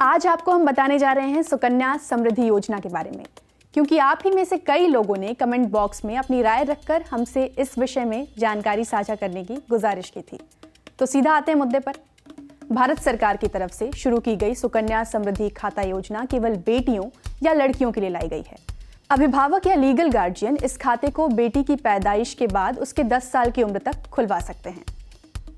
आज आपको हम बताने जा रहे हैं सुकन्या समृद्धि योजना के बारे में, क्योंकि आप ही में से कई लोगों ने कमेंट बॉक्स में अपनी राय रखकर हमसे इस विषय में जानकारी साझा करने की गुजारिश की थी। तो सीधा आते हैं मुद्दे पर। भारत सरकार की तरफ से शुरू की गई सुकन्या समृद्धि खाता योजना केवल बेटियों या लड़कियों के लिए लाई गई है। अभिभावक या लीगल गार्जियन इस खाते को बेटी की पैदाइश के बाद उसके 10 साल की उम्र तक खुलवा सकते हैं।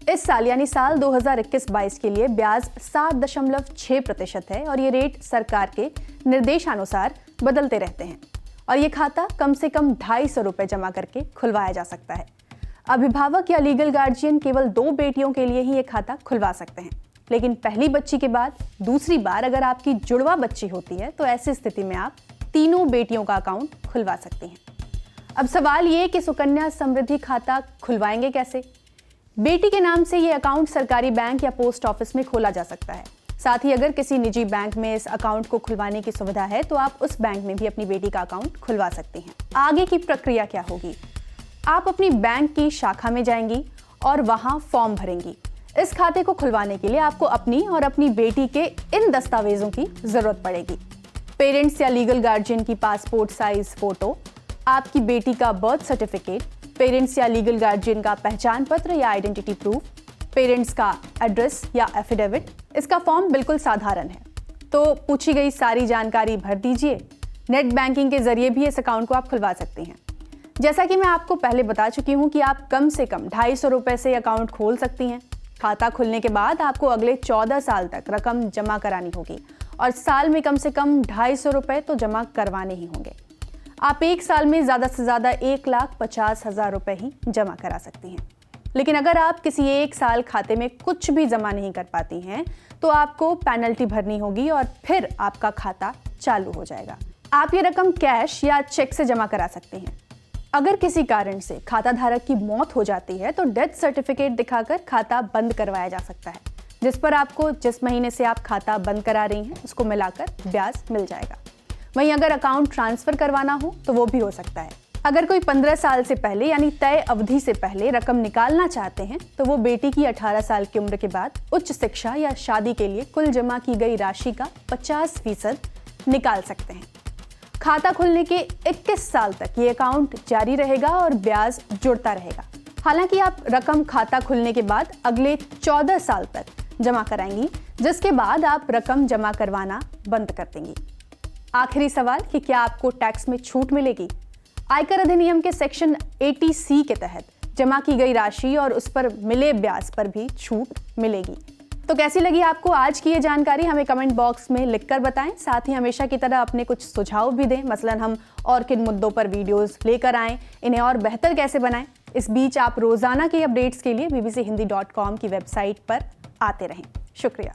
इस साल यानी साल 2021-22 के लिए ब्याज 7.6% है और ये रेट सरकार के निर्देशानुसार बदलते रहते हैं और ये खाता कम से कम 250 रुपये जमा करके खुलवाया जा सकता है। अभिभावक या लीगल गार्जियन केवल 2 बेटियों के लिए ही ये खाता खुलवा सकते हैं, लेकिन पहली बच्ची के बाद दूसरी बार अगर आपकी जुड़वा बच्ची होती है तो ऐसी स्थिति में आप तीनों बेटियों का अकाउंट खुलवा सकती हैं। अब सवाल ये कि सुकन्या समृद्धि खाता खुलवाएंगे कैसे? बेटी के नाम से ये अकाउंट सरकारी बैंक या पोस्ट ऑफिस में खोला जा सकता है। साथ ही अगर किसी निजी बैंक में इस अकाउंट को खुलवाने की सुविधा है तो आप उस बैंक में भी अपनी बेटी का अकाउंट खुलवा सकती हैं। आगे की प्रक्रिया क्या होगी? आप अपनी बैंक की शाखा में जाएंगी और वहां फॉर्म भरेंगी। इस खाते को खुलवाने के लिए आपको अपनी और अपनी बेटी के इन दस्तावेजों की जरूरत पड़ेगी। पेरेंट्स या लीगल गार्जियन की पासपोर्ट साइज फोटो, आपकी बेटी का बर्थ सर्टिफिकेट, पेरेंट्स या लीगल गार्जियन का पहचान पत्र या आइडेंटिटी प्रूफ, पेरेंट्स का एड्रेस या एफिडेविट। इसका फॉर्म बिल्कुल साधारण है, तो पूछी गई सारी जानकारी भर दीजिए। नेट बैंकिंग के जरिए भी इस अकाउंट को आप खुलवा सकती हैं। जैसा कि मैं आपको पहले बता चुकी हूं कि आप कम से कम 250 रुपये से अकाउंट खोल सकती हैं। खाता खुलने के बाद आपको अगले 14 साल तक रकम जमा करानी होगी और साल में कम से कम 250 रुपये तो जमा करवाने ही होंगे। आप एक साल में ज़्यादा से ज़्यादा 1,50,000 रुपये ही जमा करा सकती हैं। लेकिन अगर आप किसी एक साल खाते में कुछ भी जमा नहीं कर पाती हैं तो आपको पेनल्टी भरनी होगी और फिर आपका खाता चालू हो जाएगा। आप ये रकम कैश या चेक से जमा करा सकती हैं। अगर किसी कारण से खाता धारक की मौत हो जाती है तो डेथ सर्टिफिकेट दिखाकर खाता बंद करवाया जा सकता है, जिस पर आपको जिस महीने से आप खाता बंद करा रही हैं उसको मिलाकर ब्याज मिल जाएगा। वहीं अगर अकाउंट ट्रांसफर करवाना हो तो वो भी हो सकता है। अगर कोई 15 साल से पहले यानी तय अवधि से पहले रकम निकालना चाहते हैं तो वो बेटी की 18 साल की उम्र के बाद उच्च शिक्षा या शादी के लिए कुल जमा की गई राशि का 50% निकाल सकते हैं। खाता खुलने के 21 साल तक ये अकाउंट जारी रहेगा और ब्याज जुड़ता रहेगा। हालांकि आप रकम खाता खुलने के बाद अगले 14 साल तक जमा कराएंगी, जिसके बाद आप रकम जमा करवाना बंद कर देंगी। आखिरी सवाल कि क्या आपको टैक्स में छूट मिलेगी? आयकर अधिनियम के सेक्शन 80C के तहत जमा की गई राशि और उस पर मिले ब्याज पर भी छूट मिलेगी। तो कैसी लगी आपको आज की ये जानकारी? हमें कमेंट बॉक्स में लिखकर बताएं। साथ ही हमेशा की तरह अपने कुछ सुझाव भी दें, मसलन हम और किन मुद्दों पर वीडियोस लेकर आएं, इन्हें और बेहतर कैसे बनाएं। इस बीच आप रोजाना के अपडेट्स के लिए bbchehindy.com की वेबसाइट पर आते रहें। शुक्रिया।